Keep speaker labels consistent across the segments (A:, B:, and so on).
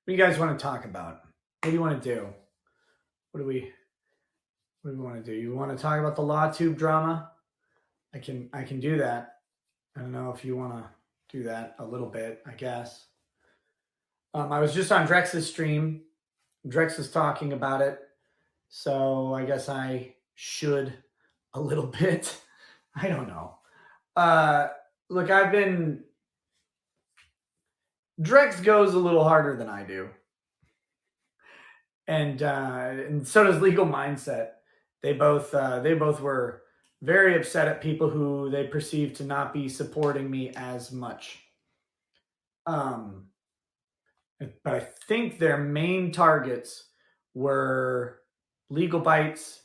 A: What do you guys want to talk about? What do you want to do? What do we want to do? You want to talk about the LawTube drama? I can do that. I don't know if you want to do that a little bit, I guess. I was just on Drex's stream. Drex was talking about it. So I guess I should a little bit. I don't know. Look, Drex goes a little harder than I do. And so does Legal Mindset. They both were very upset at people who they perceived to not be supporting me as much. But I think their main targets were Legal Bites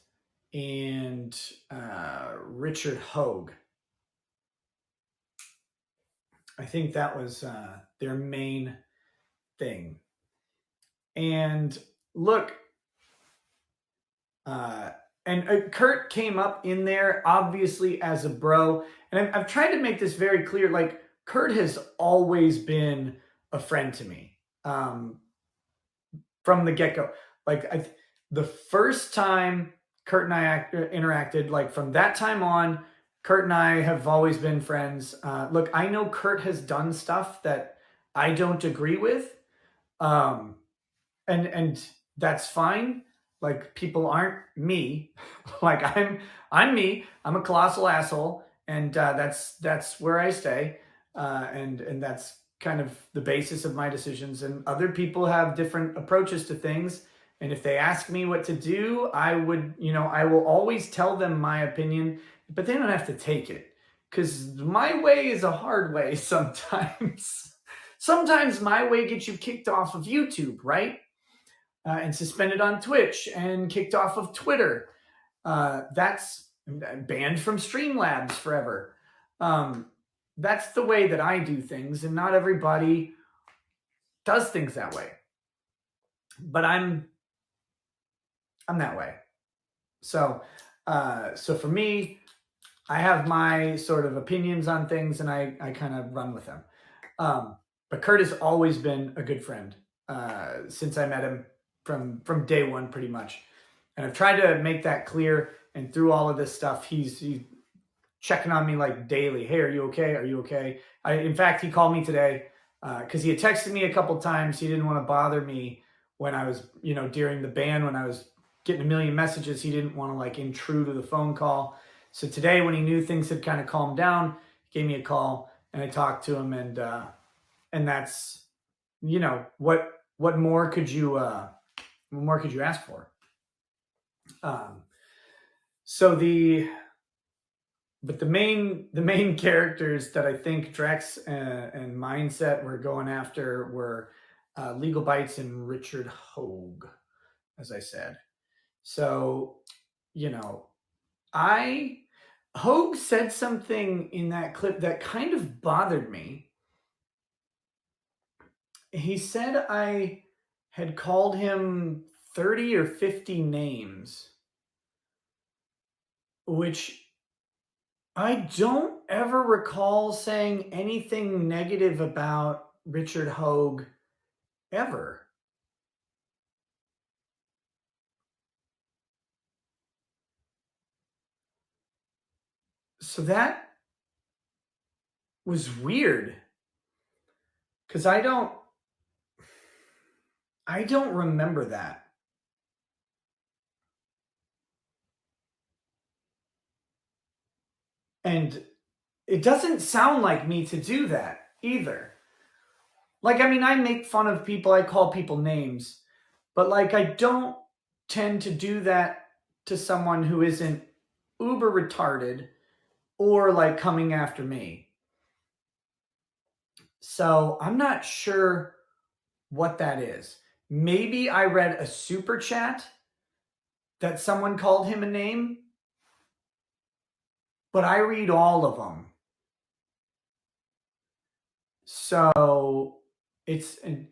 A: and Richard Hogue. I think that was their main thing. And look, and Kurt came up in there obviously as a bro. And I've tried to make this very clear. Like, Kurt has always been a friend to me from the get-go. Like, the first time Kurt and I interacted, like from that time on, Kurt and I have always been friends. Look, I know Kurt has done stuff that I don't agree with. And that's fine. Like, people aren't me. Like, I'm me. I'm a colossal asshole, and that's where I stay. And that's kind of the basis of my decisions. And other people have different approaches to things. And if they ask me what to do, I will always tell them my opinion, but they don't have to take it, because my way is a hard way sometimes. Sometimes my way gets you kicked off of YouTube, right? And suspended on Twitch and kicked off of Twitter. That's banned from Streamlabs forever. That's the way that I do things, and not everybody does things that way. But I'm that way. So for me, I have my sort of opinions on things, and I kind of run with them. But Kurt has always been a good friend since I met him from day one, pretty much. And I've tried to make that clear. And through all of this stuff, he's checking on me like daily. Hey, are you okay? Are you okay? In fact, he called me today because he had texted me a couple times. He didn't want to bother me when I was, during the ban, when I was getting a million messages. He didn't want to like intrude with a phone call. So today, when he knew things had kind of calmed down, he gave me a call, and I talked to him, and that's, what more could you ask for? But the main characters that I think Drex and Mindset were going after were Legal Bites and Richard Hogue, as I said. So, Hogue said something in that clip that kind of bothered me. He said I had called him 30 or 50 names, which I don't ever recall saying anything negative about Richard Hogue ever. So that was weird, because I don't remember that. And it doesn't sound like me to do that either. Like, I mean, I make fun of people, I call people names, but like, I don't tend to do that to someone who isn't uber retarded or like coming after me. So I'm not sure what that is. Maybe I read a super chat that someone called him a name, but I read all of them. So it's, and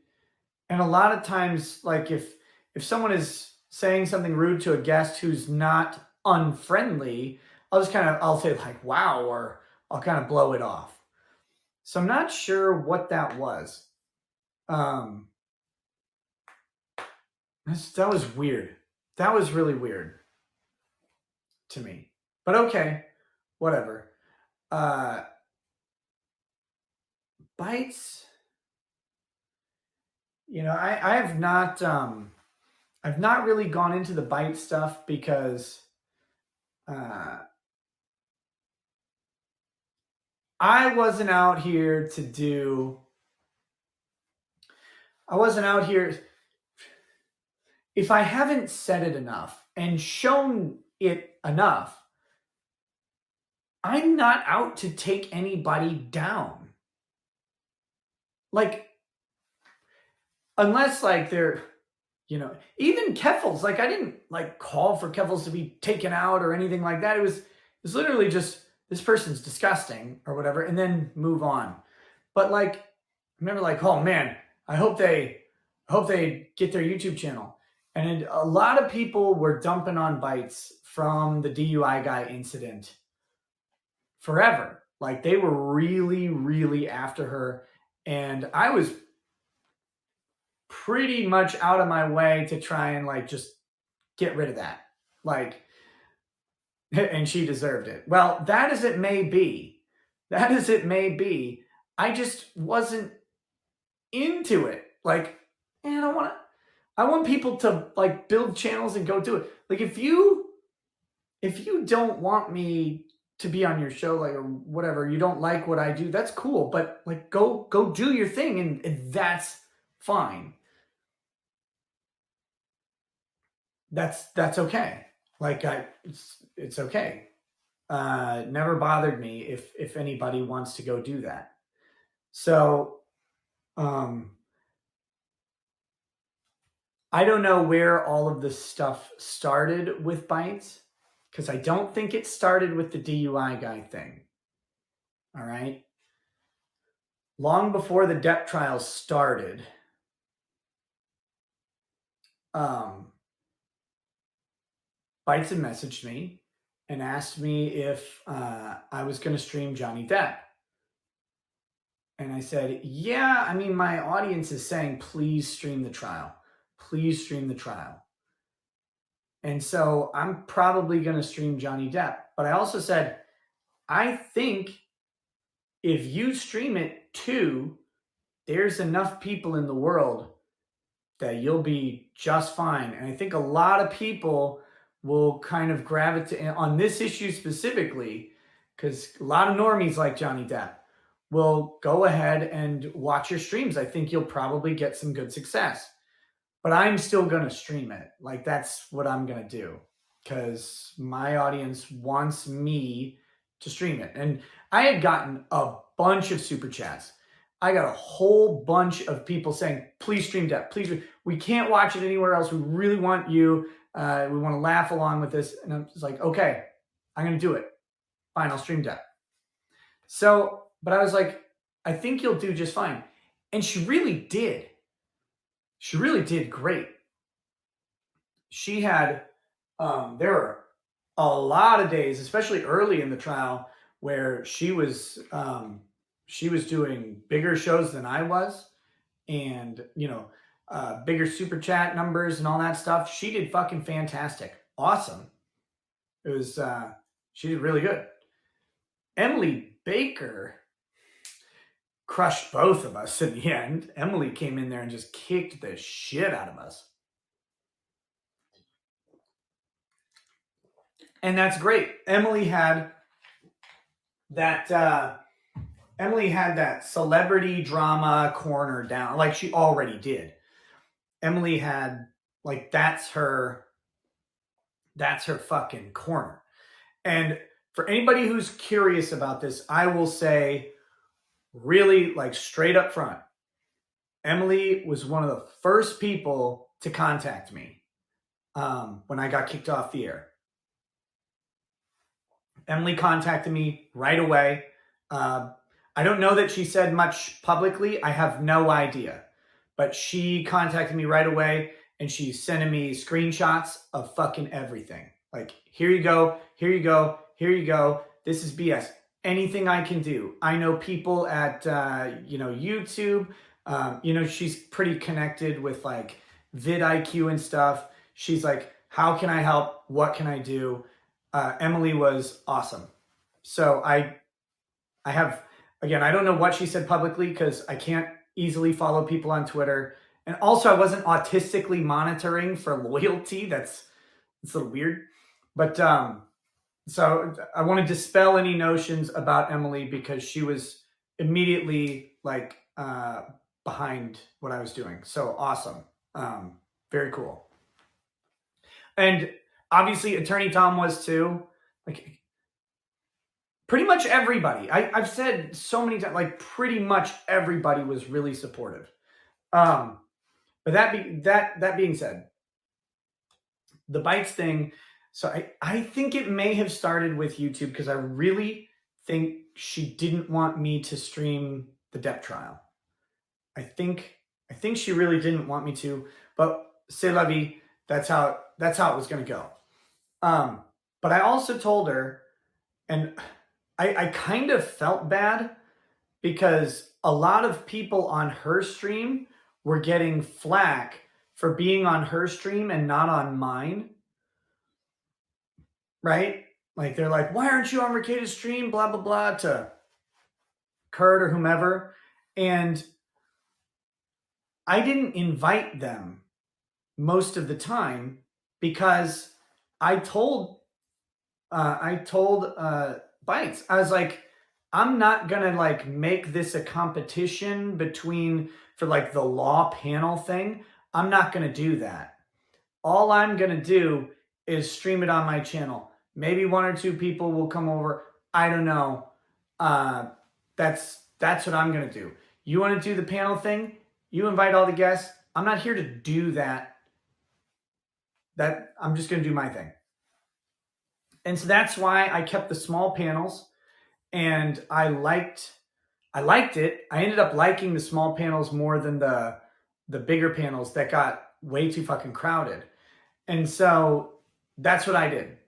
A: a lot of times, like if someone is saying something rude to a guest who's not unfriendly, I'll say like, wow, or I'll kind of blow it off. So I'm not sure what that was. That was weird. That was really weird to me. But okay, whatever. Uh, bites. I have not. I've not really gone into the bite stuff because uh, I wasn't out here to do. I wasn't out here. If I haven't said it enough and shown it enough, I'm not out to take anybody down. Like, unless like they're, even Keffels, like I didn't like call for Keffels to be taken out or anything like that. It was literally just, this person's disgusting or whatever, and then move on. But like, I'm never like, oh man, I hope they get their YouTube channel. And a lot of people were dumping on Bites from the DUI Guy incident forever. Like they were really, really after her. And I was pretty much out of my way to try and like just get rid of that. Like, and she deserved it. Well, that as it may be, I just wasn't into it. Like, I want people to like build channels and go do it. Like if you don't want me to be on your show, like, or whatever, you don't like what I do, that's cool. But like, go do your thing, and that's fine. That's okay. Like it's okay. Never bothered me if anybody wants to go do that. So, I don't know where all of this stuff started with Bites, because I don't think it started with the DUI Guy thing. All right. Long before the Depp trial started, Bites had messaged me and asked me if I was going to stream Johnny Depp. And I said, yeah, I mean, my audience is saying, please stream the trial. Please stream the trial. And so I'm probably going to stream Johnny Depp. But I also said, I think if you stream it too, there's enough people in the world that you'll be just fine. And I think a lot of people will kind of gravitate on this issue specifically, because a lot of normies like Johnny Depp will go ahead and watch your streams. I think you'll probably get some good success. But I'm still going to stream it. Like, that's what I'm going to do, because my audience wants me to stream it. And I had gotten a bunch of super chats. I got a whole bunch of people saying, please stream Depp. Please, we can't watch it anywhere else. We really want you. We want to laugh along with this. And I'm just like, okay, I'm going to do it. Fine, I'll stream Depp. So, but I was like, I think you'll do just fine. And she really did. She really did great. She had, there were a lot of days, especially early in the trial, where she was doing bigger shows than I was, and bigger super chat numbers and all that stuff. She did fucking fantastic, awesome. It was she did really good. Emily Baker crushed both of us in the end. Emily came in there and just kicked the shit out of us. And that's great. Emily had that celebrity drama corner down, like she already did. Emily had, like, that's her fucking corner. And for anybody who's curious about this, I will say, really, like, straight up front, Emily was one of the first people to contact me when I got kicked off the air. Emily contacted me right away. I don't know that she said much publicly. I have no idea. But she contacted me right away, and she's sending me screenshots of fucking everything. Like, here you go, here you go, here you go. This is BS. Anything I can do. I know people at, YouTube. She's pretty connected with, like, vidIQ and stuff. She's like, how can I help? What can I do? Emily was awesome. So I have, again, I don't know what she said publicly because I can't easily follow people on Twitter. And also I wasn't autistically monitoring for loyalty. It's a little weird. But so I want to dispel any notions about Emily because she was immediately like behind what I was doing. So awesome. Very cool. And obviously Attorney Tom was too. Like pretty much everybody. I've said so many times, like pretty much everybody was really supportive. But that being said, the bites thing. So I think it may have started with YouTube because I really think she didn't want me to stream the Depp trial. I think she really didn't want me to, but c'est la vie. That's how it was going to go. But I also told her, and I kind of felt bad because a lot of people on her stream were getting flack for being on her stream and not on mine. Right? Like they're like, why aren't you on Ricada's stream? Blah, blah, blah, to Kurt or whomever. And I didn't invite them most of the time because I told Bites, I was like, I'm not gonna like make this a competition for like the law panel thing. I'm not gonna do that. All I'm gonna do is stream it on my channel. Maybe 1 or 2 people will come over. I don't know. That's what I'm gonna do. You want to do the panel thing? You invite all the guests. I'm not here to do that. I'm just gonna do my thing. And so that's why I kept the small panels, and I liked it. I ended up liking the small panels more than the bigger panels that got way too fucking crowded. And so that's what I did.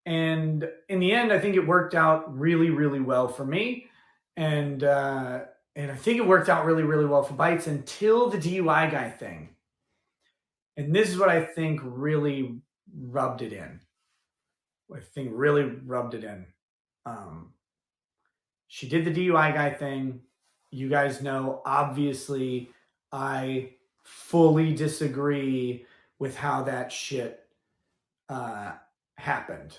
A: And in the end, I think it worked out really, really well for me. And I think it worked out really, really well for Bites until the DUI Guy thing. And this is what I think really rubbed it in. She did the DUI Guy thing. You guys know, obviously, I fully disagree with how that shit happened.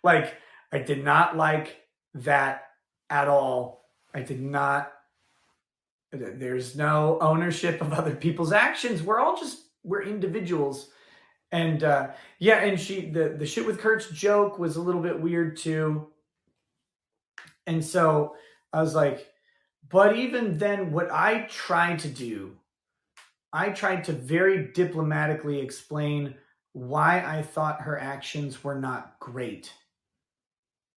A: Like, I did not like that at all. There's no ownership of other people's actions. We're individuals. And yeah, and the shit with Kurt's joke was a little bit weird too. And so I was like, but even then, what I tried to do, I tried to very diplomatically explain why I thought her actions were not great.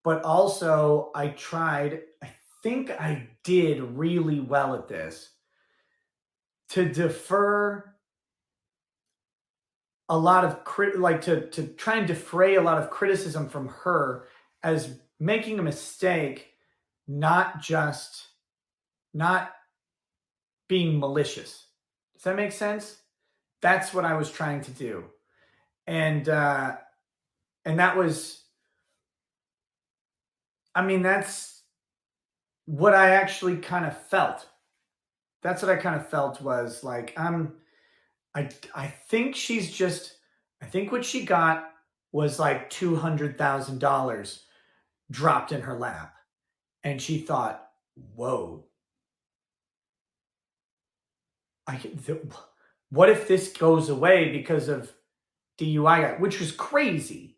A: But also I think I did really well at this, to defer a lot of to try and defray a lot of criticism from her as making a mistake, not being malicious. Does that make sense? That's what I was trying to do. And that was, I mean, that's what I actually kind of felt. That's what I kind of felt was like, I think I think what she got was like $200,000 dropped in her lap. And she thought, whoa, what if this goes away because of DUI Guy, which is crazy.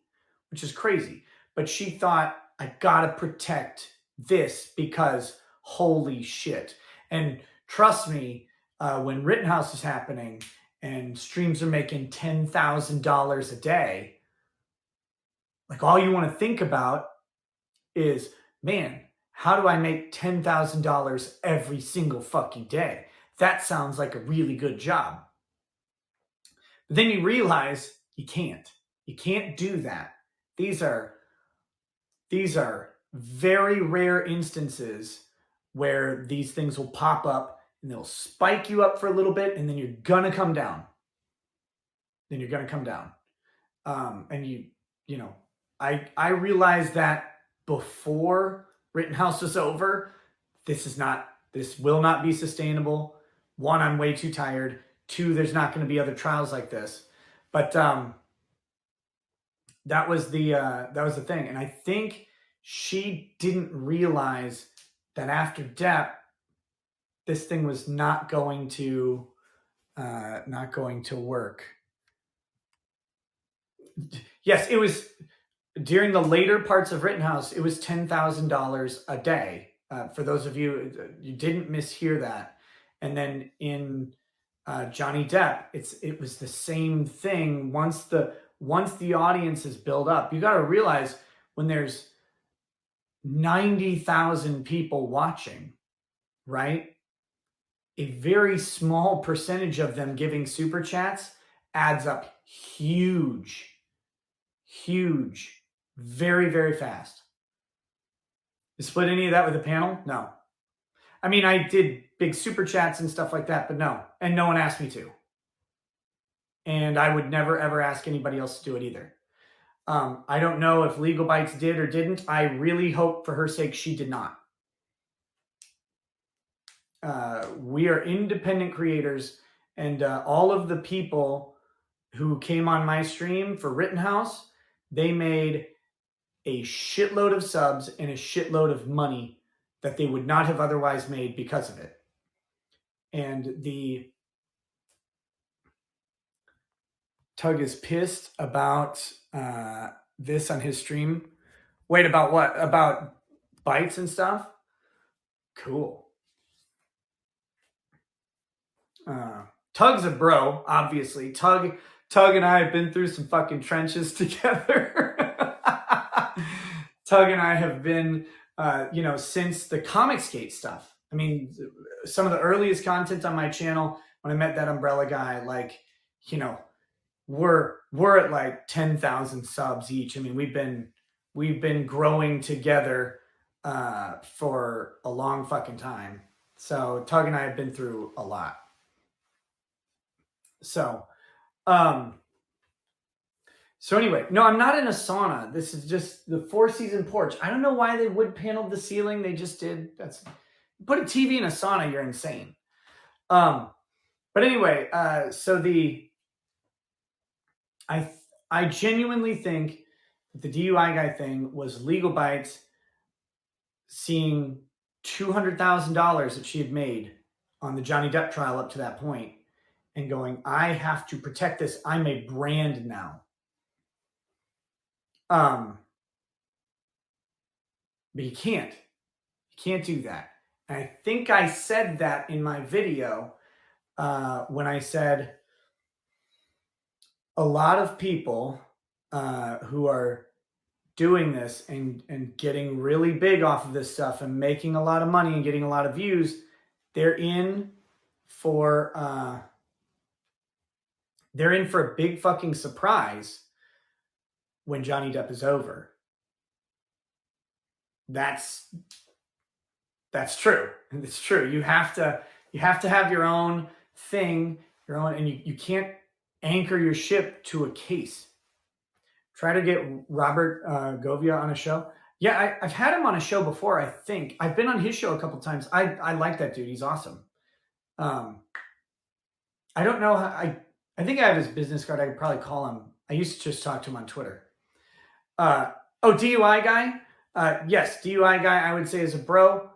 A: But she thought, I gotta protect this because holy shit. And trust me, when Rittenhouse is happening and streams are making $10,000 a day, like all you want to think about is, man, how do I make $10,000 every single fucking day? That sounds like a really good job. But then you realize you can't do that. These are very rare instances where these things will pop up and they'll spike you up for a little bit, and then you're going to come down. And you know, I realized that before Rittenhouse was over. This will not be sustainable. One, I'm way too tired. Two, there's not going to be other trials like this. But that was the thing. And I think she didn't realize that after Depp, this thing was not going to work. Yes, it was during the later parts of Rittenhouse. It was $10,000 a day. For those of you didn't mishear that. And then in Johnny Depp, it was the same thing. Once the audience is built up, you got to realize when there's 90,000 people watching, right? A very small percentage of them giving super chats adds up huge, very, very fast. You split any of that with the panel? No. I mean, I did big super chats and stuff like that, but no. And no one asked me to. And I would never, ever ask anybody else to do it either. I don't know if Legal Bites did or didn't. I really hope for her sake she did not. We are independent creators, and all of the people who came on my stream for Rittenhouse, they made a shitload of subs and a shitload of money that they would not have otherwise made because of it. And the Tug is pissed about this on his stream. Wait, about what? About bites and stuff? Cool. Tug's a bro, obviously. Tug and I have been through some fucking trenches together. Tug and I have been, since the Comicsgate stuff. I mean, some of the earliest content on my channel, when I met that umbrella guy, we're at like 10,000 subs each. I mean, we've been growing together for a long fucking time. So Tug and I have been through a lot. So anyway, no, I'm not in a sauna. This is just the 4-season porch. I don't know why they wood paneled the ceiling. They just did. Put a TV in a sauna, you're insane. But anyway, I genuinely think that the DUI guy thing was Legal Bites seeing $200,000 that she had made on the Johnny Depp trial up to that point and going, I have to protect this. I'm a brand now. But you can't do that. And I think I said that in my video when I said a lot of people who are doing this and getting really big off of this stuff and making a lot of money and getting a lot of views, they're in for a big fucking surprise when Johnny Depp is over. That's true. It's true. You have to have your own thing, and you can't anchor your ship to a case. Try to get Robert Govia on a show. Yeah, I've had him on a show before, I think. I've been on his show a couple times. I like that dude. He's awesome. I don't know how, I think I have his business card. I could probably call him. I used to just talk to him on Twitter. DUI guy. Yes, DUI guy, I would say, is a bro.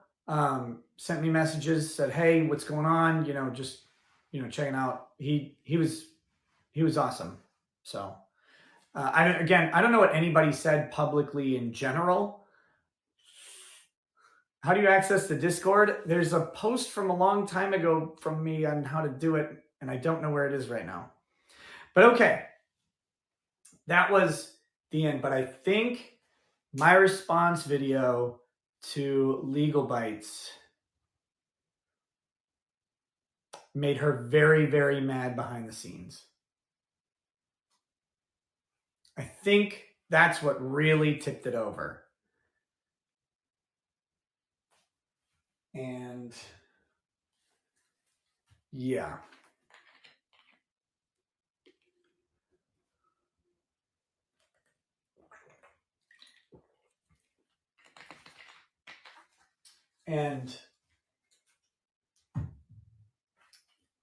A: Sent me messages, said, hey, what's going on? Checking out. He was awesome. So I don't know what anybody said publicly in general. How do you access the Discord? There's a post from a long time ago from me on how to do it, and I don't know where it is right now. But okay, that was the end. But I think my response video to Legal Bites made her very, very mad behind the scenes. I think that's what really tipped it over. And Yeah. And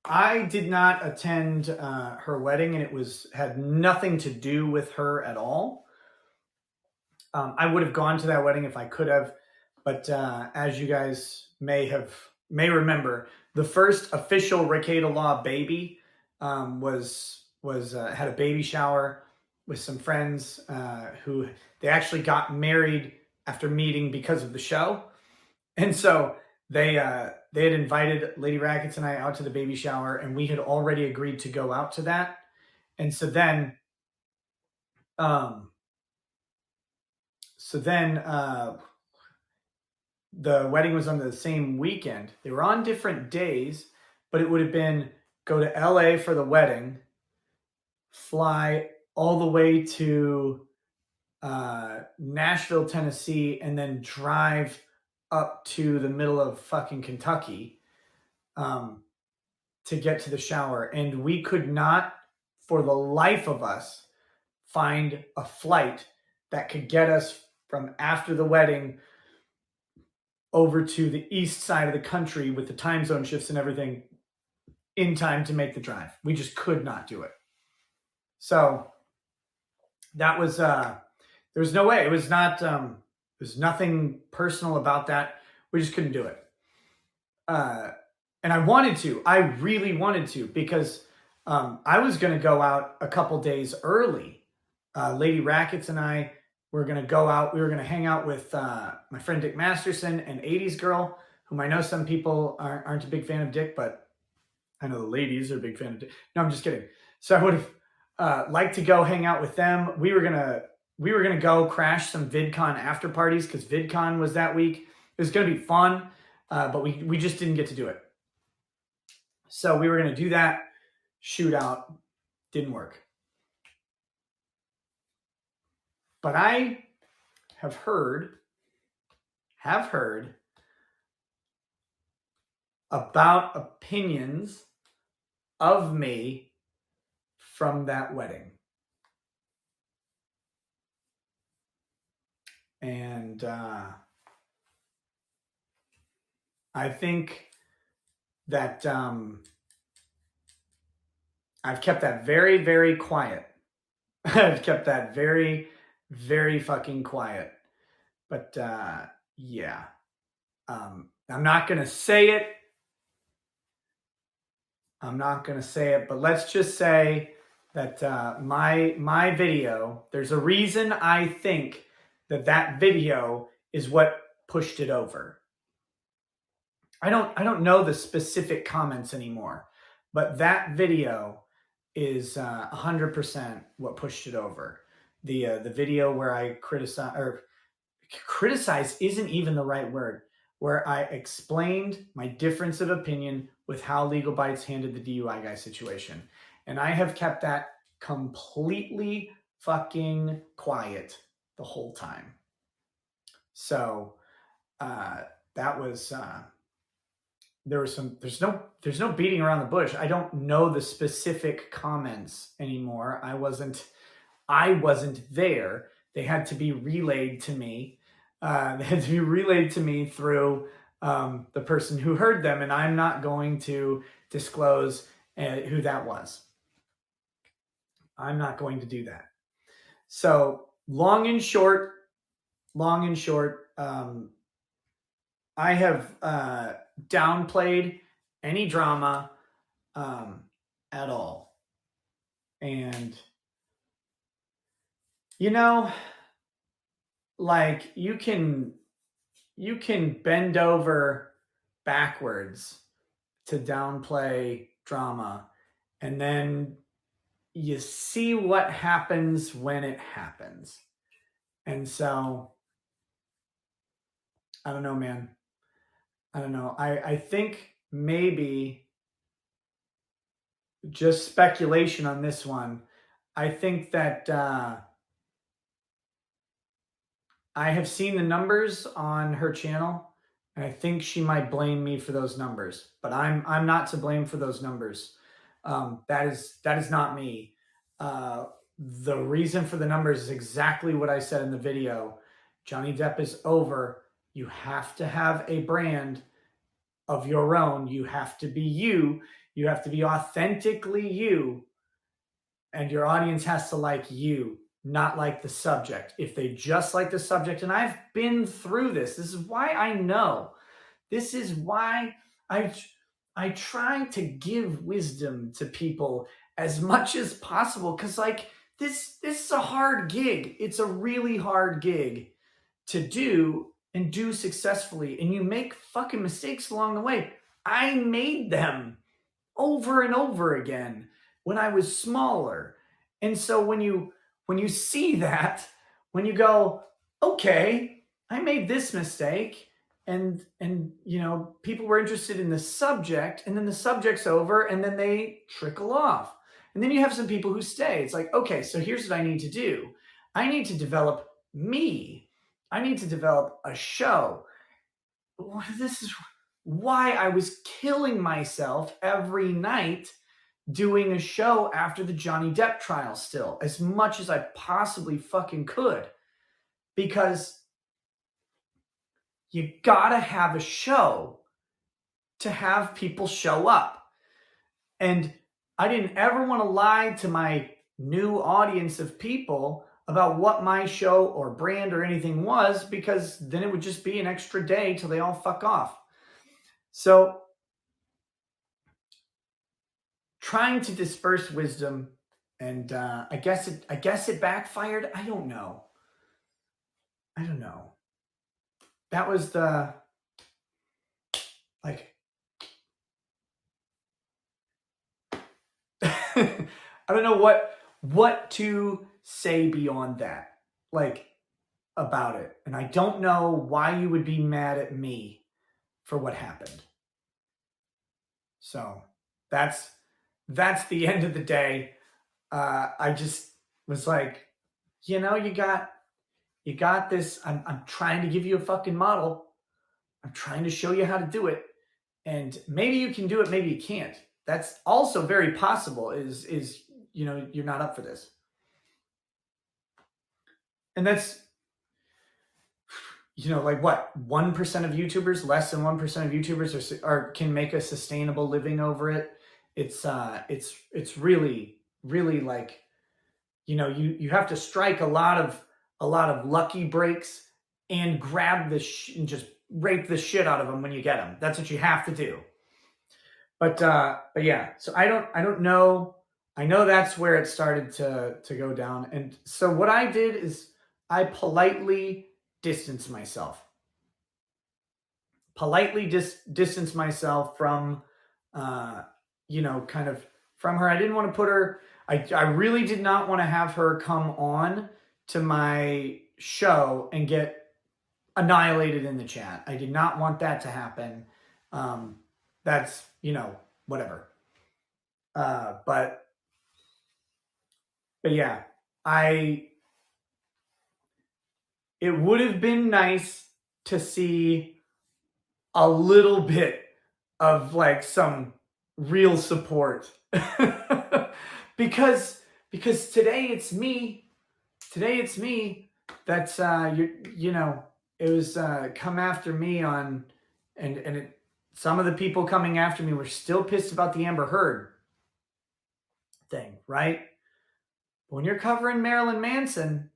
A: I did not attend her wedding, and it had nothing to do with her at all. I would have gone to that wedding if I could have, but as you guys may remember, the first official Ricada Law baby was had a baby shower with some friends who they actually got married after meeting because of the show, and so they had invited Lady Rackets and I out to the baby shower, and we had already agreed to go out to that, and so then. The wedding was on the same weekend. They were on different days, but it would have been go to LA for the wedding, fly all the way to Nashville, Tennessee, and then drive up to the middle of fucking Kentucky to get to the shower. And we could not, for the life of us, find a flight that could get us from after the wedding over to the east side of the country with the time zone shifts and everything in time to make the drive. We just could not do it. So that was, there was no way. It was not, there's nothing personal about that. We just couldn't do it. And I wanted to, I really wanted to, because I was going to go out a couple days early. Lady Rackets and I were going to go out. We were going to hang out with my friend Dick Masterson, an 80s girl, whom I know some people aren't a big fan of Dick, but I know the ladies are a big fan of Dick. No, I'm just kidding. So I would have liked to go hang out with them. We were gonna go crash some VidCon after parties because VidCon was that week. It was going to be fun, but we just didn't get to do it. So we were going to do that shootout. Didn't work. But I have heard about opinions of me from that wedding. And I think that I've kept that very, very quiet. I've kept that very, very fucking quiet. But yeah, I'm not going to say it. But let's just say that my video, there's a reason I think that video is what pushed it over. I don't know the specific comments anymore, but that video is 100% what pushed it over. The video where I criticize isn't even the right word, where I explained my difference of opinion with how Legal Bites handled the DUI Guy situation. And I have kept that completely fucking quiet the whole time. So that was there's no beating around the bush. I don't know the specific comments anymore. I wasn't there. They had to be relayed to me. They had to be relayed to me through the person who heard them, and I'm not going to disclose who that was. I'm not going to do that. So long and short, I have downplayed any drama at all. And, you know, like you can bend over backwards to downplay drama, and then you see what happens when it happens. And so, I don't know, man. I don't know. I think maybe just speculation on this one. I think that I have seen the numbers on her channel, And I think she might blame me for those numbers, but I'm not to blame for those numbers. That is not me. The reason for the numbers is exactly what I said in the video. Johnny Depp is over. You have to have a brand of your own. You have to be you. You have to be authentically you. And your audience has to like you, not like the subject. If they just like the subject, and I've been through this. This is why I know. This is why I try to give wisdom to people as much as possible, because like this is a hard gig. It's a really hard gig to do and do successfully, and you make fucking mistakes along the way. I made them over and over again when I was smaller. And so when you see that, when you go, okay, I made this mistake, and you know, people were interested in the subject, and then the subject's over, and then they trickle off. And then you have some people who stay. It's like, okay, so here's what I need to do. I need to develop me. I need to develop a show. This is why I was killing myself every night doing a show after the Johnny Depp trial still, as much as I possibly fucking could. Because you gotta have a show to have people show up. And I didn't ever want to lie to my new audience of people about what my show or brand or anything was, because then it would just be an extra day till they all fuck off. So trying to disperse wisdom, and I guess it backfired. I don't know. That was the, like, I don't know what to say beyond that, like, about it. And I don't know why you would be mad at me for what happened. So that's the end of the day. I just was like, you know, you got this. I'm trying to give you a fucking model. I'm trying to show you how to do it. And maybe you can do it, maybe you can't. That's also very possible, is you know, you're not up for this. And that's, you know, like what, 1% of YouTubers, less than 1% of YouTubers can make a sustainable living over it. It's really, really, like, you know, you have to strike a lot of lucky breaks and grab and just rape the shit out of them when you get them. That's what you have to do. But yeah, so I don't know. I know that's where it started to go down. And so what I did is I politely distanced myself. Politely distanced myself from, you know, kind of from her. I didn't want to put her, I really did not want to have her come on to my show and get annihilated in the chat. I did not want that to happen. That's, you know, whatever. But yeah, it would have been nice to see a little bit of like some real support. because today it's me. That's you know, it was come after me on, and some of the people coming after me were still pissed about the Amber Heard thing, right? When you're covering Marilyn Manson,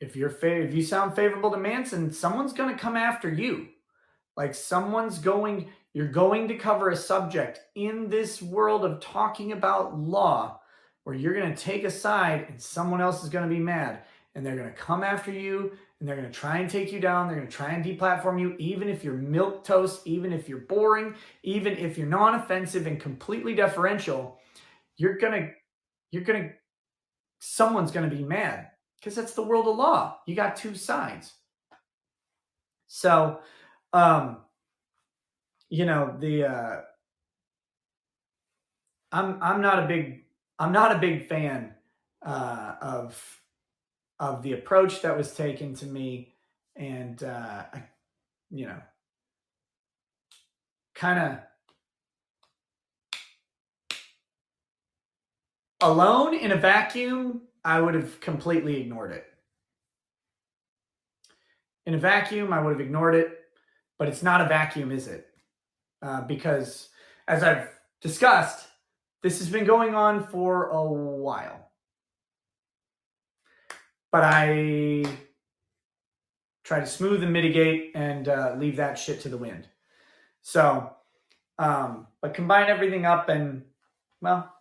A: if you sound favorable to Manson, someone's going to come after you. Like, you're going to cover a subject in this world of talking about law where you're going to take a side and someone else is going to be mad, and they're going to come after you, and they're going to try and take you down. They're going to try and deplatform you, even if you're milquetoast, even if you're boring, even if you're non-offensive and completely deferential. Someone's going to be mad, because that's the world of law. You got two sides. So, you know, I'm not a big fan of the approach that was taken to me, and you know, kind of alone in a vacuum, I would have completely ignored it. In a vacuum, I would have ignored it, but it's not a vacuum, is it? Because as I've discussed, this has been going on for a while. But I try to smooth and mitigate and leave that shit to the wind. So, but combine everything up and, well,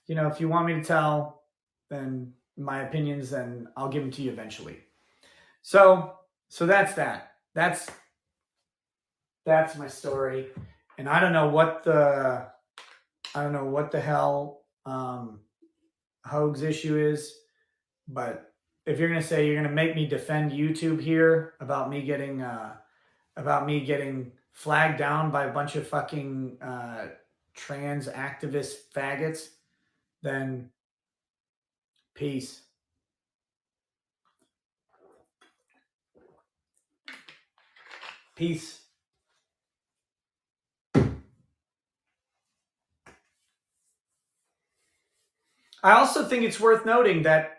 A: you know, if you want me to tell, then my opinions, then I'll give them to you eventually. So that's that. That's my story. And I don't know what the hell Hogue's issue is, but if you're gonna say you're gonna make me defend YouTube here about me getting flagged down by a bunch of fucking trans activist faggots, then peace. Peace. I also think it's worth noting that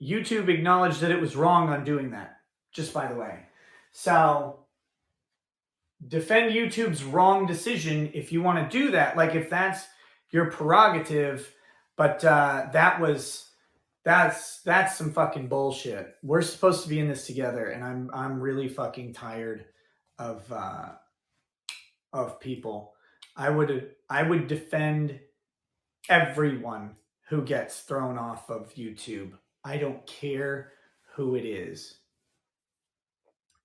A: YouTube acknowledged that it was wrong on doing that, just by the way. So defend YouTube's wrong decision if you want to do that. Like, if that's your prerogative, but that's some fucking bullshit. We're supposed to be in this together, and I'm really fucking tired of people. I would defend everyone who gets thrown off of YouTube. I don't care who it is.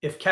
A: If Kevin